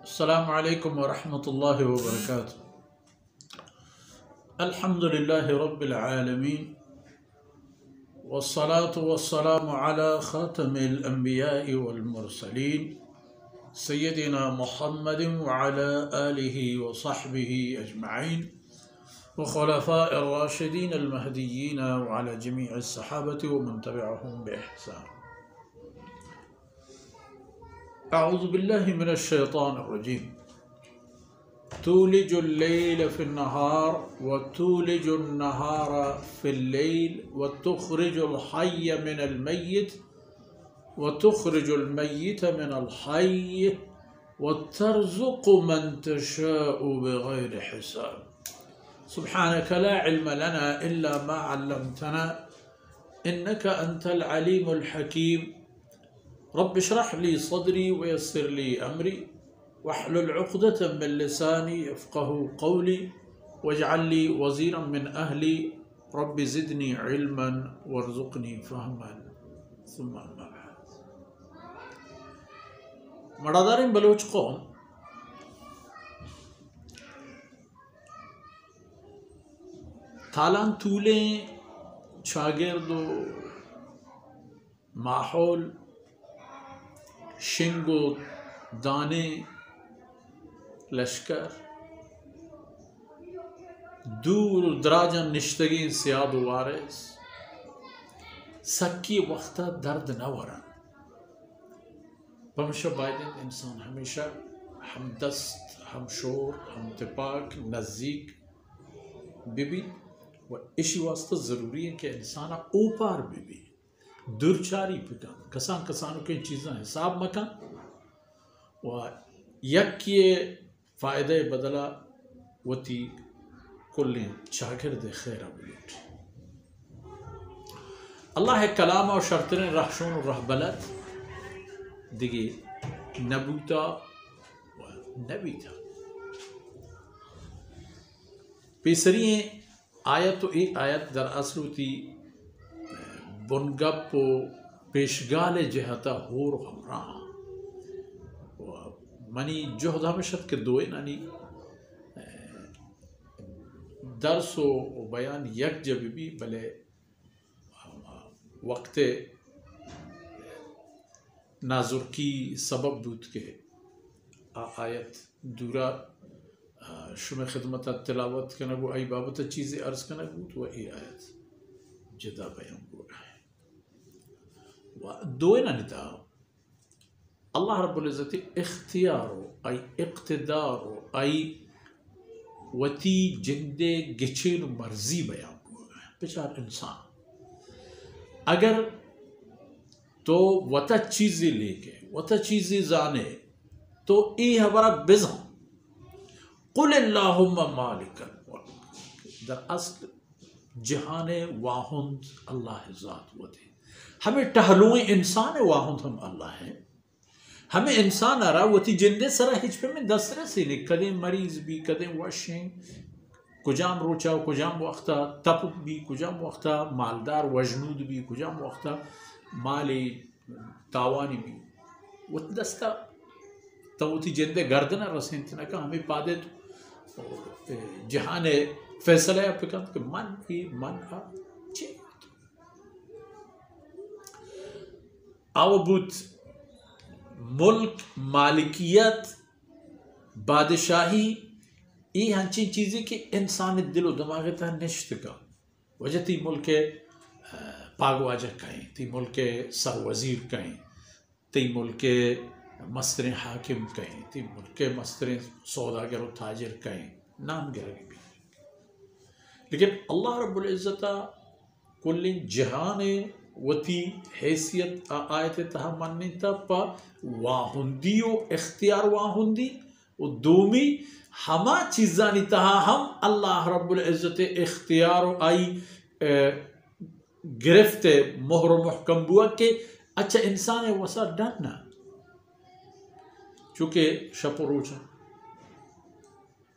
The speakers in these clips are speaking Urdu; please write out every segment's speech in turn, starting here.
السلام عليكم ورحمة الله وبركاته. الحمد لله رب العالمين، والصلاة والسلام على خاتم الأنبياء والمرسلين سيدنا محمد وعلى آله وصحبه أجمعين وخلفاء الراشدين المهديين وعلى جميع الصحابة ومن تبعهم بإحسان. أعوذ بالله من الشيطان الرجيم. تولج الليل في النهار وتولج النهار في الليل وتخرج الحي من الميت وتخرج الميت من الحي وترزق من تشاء بغير حساب. سبحانك لا علم لنا إلا ما علمتنا إنك أنت العليم الحكيم. رب اشرح لي صدري ويسر لي أمري واحلل عقدة من لساني يفقه قولي واجعل لي وزيرا من أهلي رب زدني علما وارزقني فهما. ثم أما بعد. مردارين بلوچ قوم تالان طولیں شاگرد و ماحول شنگ و دانے لشکر دور و دراجن نشتگین سیاد و وارث سکی وقتا درد نورن بمشا بایدن انسان ہمیشہ ہم دست ہم شور ہم تپاک نزدیک بی و اسی واسطہ ضروری ہے کہ انسان اوپار بی درچاری پکن کسان کسانوں کے چیزاں حساب مکن و یک یہ فائدہ بدلا وتی کل شاگرد خیر بلوٹ اللہ کلام و شرطن رحشون و رحبلت دیگی نبوتا و نبیتا پیسری آیت و ایک آیت در اصل ہوتی بنگپ و پیشگال جہتا ہور ہمراہ و منی جہد ہمشت کے دوئے نانی درس و بیان یک جب بھی بلے وقت نازر کی سبب بود کے آیت دورا شم خدمت تلاوت کنگو ای بابت چیزیں عرض کنگو تو ای آیت جدا بیان گو رہا ہے دوئنا نتا اللہ رب العزت اختیارو ای اقتدارو ای وتی جندے گچین مرضی بیان گو رہا ہے. بچار انسان اگر تو وتا چیزی لے کے وتا چیزی زانے تو ای ہمارا بزن قل اللہم مالک الملک در اصل جہان واہند اللہ ذات وتے ہمیں ٹہلویں انسان واہند ہم اللہ ہیں ہمیں انسان آرہا وتی جندے سرا ہچ پہ میں دسرے سے نہیں کدیں مریض بھی کدیں وشیں کجام روچا کجام وقتا تپ بھی کجام وقتا مالدار وجنود بھی کجام وقتا مالی تاوانی بھی وت دستا تو وتی جندے گردنا رسیں تنکا ہمیں پادے تو جہان فیصلہ ہے پکند کہ من ہی من آ چی آو بود ملک مالکیت بادشاہی ای ہنچین چیزیں کہ انسان دل و دماغ تا نشت کا وجہ تی ملک پاگواجہ کہیں تی ملک سر وزیر کہیں تی ملک مستر حاکم کہیں تی ملک مستر سوداگر و تاجر کہیں نام گرگی بھی لیکن اللہ رب العزت کل جہان وتی حیثیت آیت تہا منی تا پا واہندی و اختیار واہندی و دومی ہما چیزانی تہا ہم اللہ رب العزت اختیار و آئی گرفت مہر و محکم بوا کہ اچھا انسان وسا ڈرنا چونکہ شپ و روچا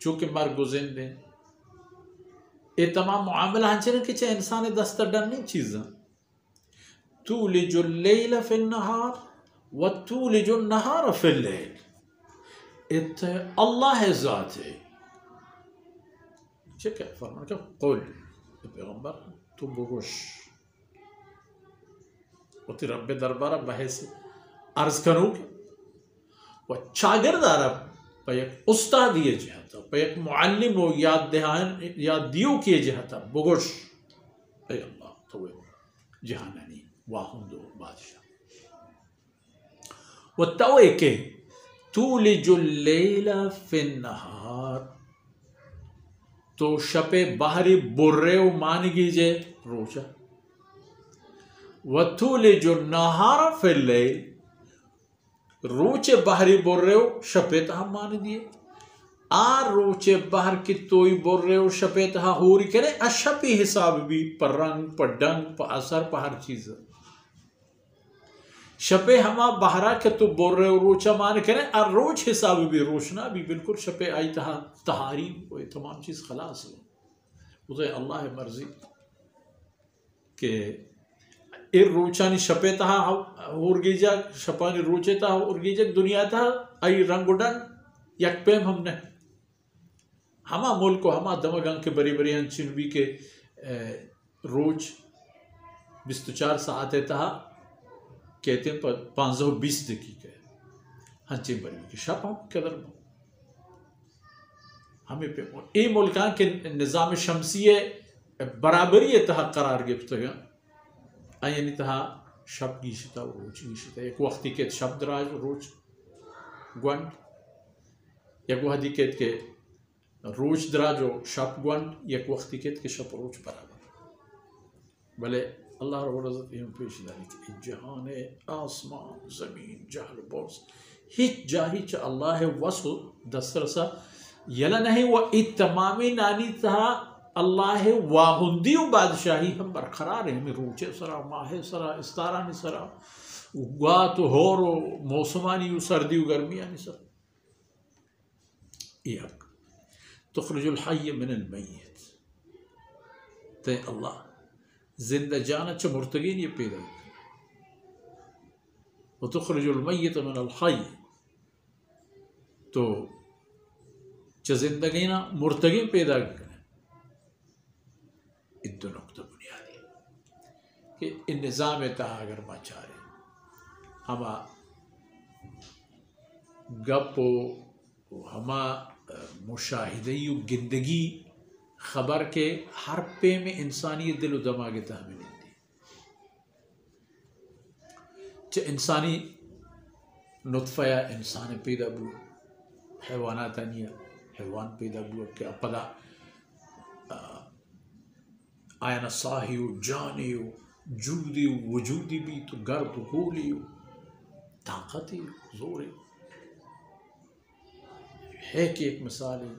چونکہ مرگ و زندے یہ تمام معاملہ ہنچنے کہ چاہے انسان دستر ڈرنی چیزاں تولج اللیل فی النہار وتولج النہار فی اللیل اللہ ذات ہے چکه فرمان که قول پیغمبر تو بگوش و تی رب درباره بحث عرض کنو که و چاگرد عرب پا یک استادی جهتا پا یک معلم و یاد دیو کی جهتا بگوش ای اللہ تو جہانانی واہند و بادشاہ و توے کہ تولج اللیل فی النہار تو شپ بحری برے و مانگی جے روچا و تولج النہار فی اللیل روچے بحری برے و شپے تہا مان دیے آر روچے بحر کی توئی برے و شپے تہا ہوری کرے اشپی حساب بھی پر رنگ پر ڈنگ پر اثر پر ہر چیز شپے ہما بہرا کہ تو بور رہے روچا مان کریں اور روچ حساب بھی روشنا بھی بالکل شپے آئی تہاری وہ تمام چیز خلاص ہے اسے اللہ مرضی کہ ار روچانی شپے تہا ہورگی جا شپانی روچے تہا ہورگی جا دنیا تہا آئی رنگ ڈن یک پیم ہم نے ہما ملک و ہما دمگان کے بری بری ہنچن بھی کہ روچ 24 ساعت تہا کہتے ہیں 520 دقیقہ ہنچے بری کی شب ہم قدر ہمیں پہ اے ملکان کے نظام شمسی برابری تہا قرار گفت گا یعنی تہا شب گیشتا و روچ گیشتا ایک وقتی کہ شب دراج روچ گونڈ یک وقتی کہ روچ دراج و شب گونڈ یک وقتی کہ شب روچ برابر بلے اللہ رب العزت یہ پیش داری کہ جہان آسمان زمین جہل بورس ہیچ جاہی چا اللہ وصل دسترسا یلا نہیں و اتمامی نانی تہا اللہ واہندی و بادشاہی ہم برقرار ہیں ہمیں روچے سرا ماہ سرا استارانی سرا گوات و ہور و موسمانی و سردی و گرمیانی سرا یہ حق تخرج الحی من المیت تے اللہ زندہ جانا چا مرتگین یہ پیدا و تخرج المیت من الحی تو چا زندگینا مرتگین پیدا کرنے ان دو نقطہ بنیادی کہ ان نظام تہا اگر ما چارے ہما گپ و ہما مشاہدی و گندگی خبر کے ہر پے میں انسانی دل و دماغ تحمیل دی چا انسانی نطفہ یا انسان پیدا بلو حیوانات آنیا حیوان پیدا بلو کہ اپدا آیانا صاحی و جانی و جودی و وجودی بھی تو گرد و گولی و طاقتی و زوری ہے کہ ایک مثال ہے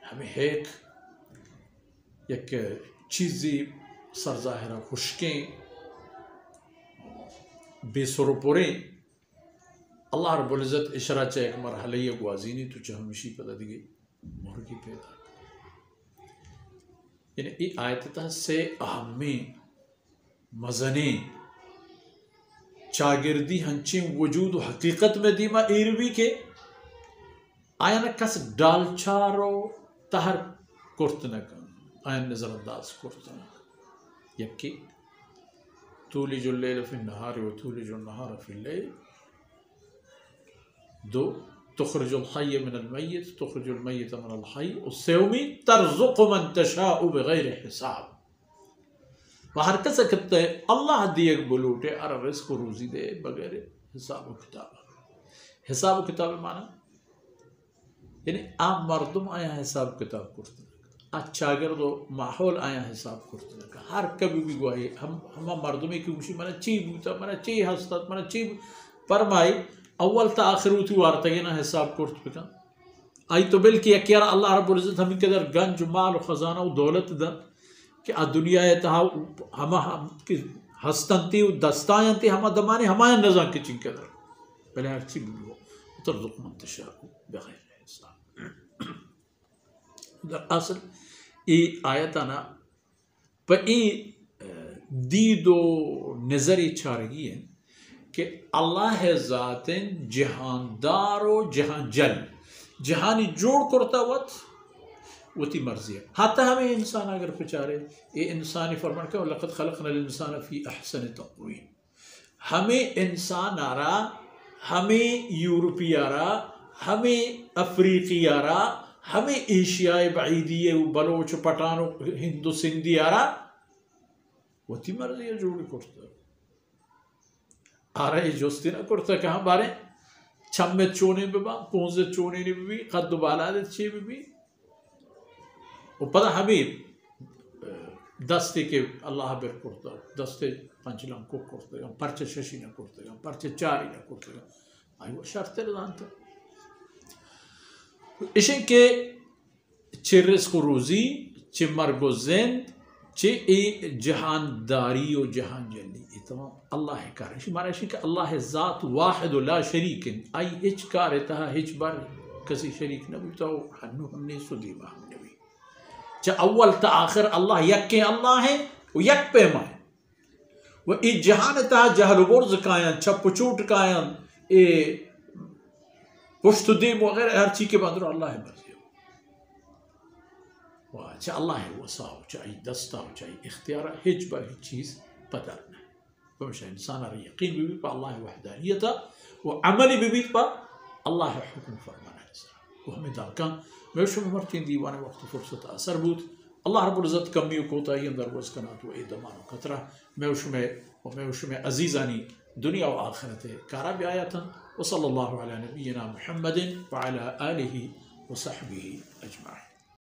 ہمیں ایک یک چیزی سرظاہرہ خشکیں بے سر و پوریں اللہ رب العزت اشارہ چاہے ایک مرحلہ گوازینی تو چاہے ہمیشی پتہ دیگی مرگی پیدا یعنی یہ آیت تھا سے اہمی مزنی چاگردی ہنچیں وجود و حقیقت میں دیما ایروی کے آیا نا کس ڈالچارو تہر کرتنکا آیا نظر انداز کرتنکا یکی تولج اللیل فی النہار و تولج النہار فی اللیل دو تخرج الحی من المیت تخرج المیت من الحی السیومی ترزق من تشاء بغیر حساب و ہر کسا کہتے ہیں اللہ دیگ بلوٹے ار رزق و روزی دے بغیر حساب و کتاب حساب و کتاب مانا یعنی عام مردم آیا حساب کتاب کرتے ہیں اچھا اگر تو ماحول آیا حساب کرتے ہیں ہر کبھی بھی گواہی ہم مردمی کی خوشی منا چی بوتا منا چی ہستت منا چی فرمائی اول تا آخر ہوتی وارتگینا حساب کرت بکن آئی تو بلکہ یکیارا اللہ رب العزت ہمیں قدر گنج مال و خزانہ و دولت دا کہ دنیا تہا ہما ہستنتی و دستائنتی ہما دمانی ہمایا نظام کی چن قدر پہلے ہر چی بلو ترزق من تشاء بغیر حساب در اصل ای آیتانا پا ای دید و نظری چارگی ہے کہ اللہ ذات جہاندار و جہان جل جہانی جوڑ کرتا وت وتی مرضی ہے. حتی ہمیں انسان اگر پچارے یہ انسانی فرمان کہ وَلَقَدْ خَلَقْنَا الْإِنسَانَ فِي أَحْسَنِ تَقْوِيمٍ، ہمیں انسان آرا، ہمیں یورپی آرا، ہمیں افریقی آرا، ہمیں ایشیائی بعیدی بلوچ پٹانو ہندو سندھی آرا وتی مرضی ہے جوڑی کرتا آرا یہ جوستی نہ کرتا کہاں بارے چھمت چونے ببا پونزت چونے نے بھی قد بالادت چی بھی وہ پتہ ہمیں دستے کے اللہ بر کرتا دستے پنچلام کو کرتے گا پرچے ششی نہ کرتے گا پرچے چاری نہ کرتے گا آئی وہ شرط رضانتا اشن کے چھ رزق و روزی چھ مرگ و زند چھ ای جہانداری و جہان جلی یہ تمام اللہ کار ہے. مارا اشن کہ اللہ ذات واحد و لا شریک آئی ہچ کار تہا ہچ بار کسی شریک نہ بھی تو ہنو ہم نے سدیمہ ہم نے بھی چاہ اول تا آخر اللہ یک کے اللہ ہیں وہ یک پیما ہے وہ ای جہان تا جہل و برز کائن چھپ چوٹ کائن اے پشت دیم وغیرہ ہر چیز کے باندر اللہ ہے مرضی ہو چاہ اللہ ہے وساو چاہی دستا چاہی اختیار ہج بر ہج چیز پتر نہیں فمشا انسان را یقین بھی پا اللہ وحدانیتا و عملی بھی پا اللہ حکم فرمانا ہے وہ ہمیں دارکان میں شما مرتين ديوان وقت فرصة أثر بود الله رب العزت كمي وكوتا يندر وزكنات وإيدمان وكترة ما وشمي عزيزاني دنيا وآخرته كارب آياتا وصلى الله على نبينا محمد وعلى آله وصحبه أجمعين.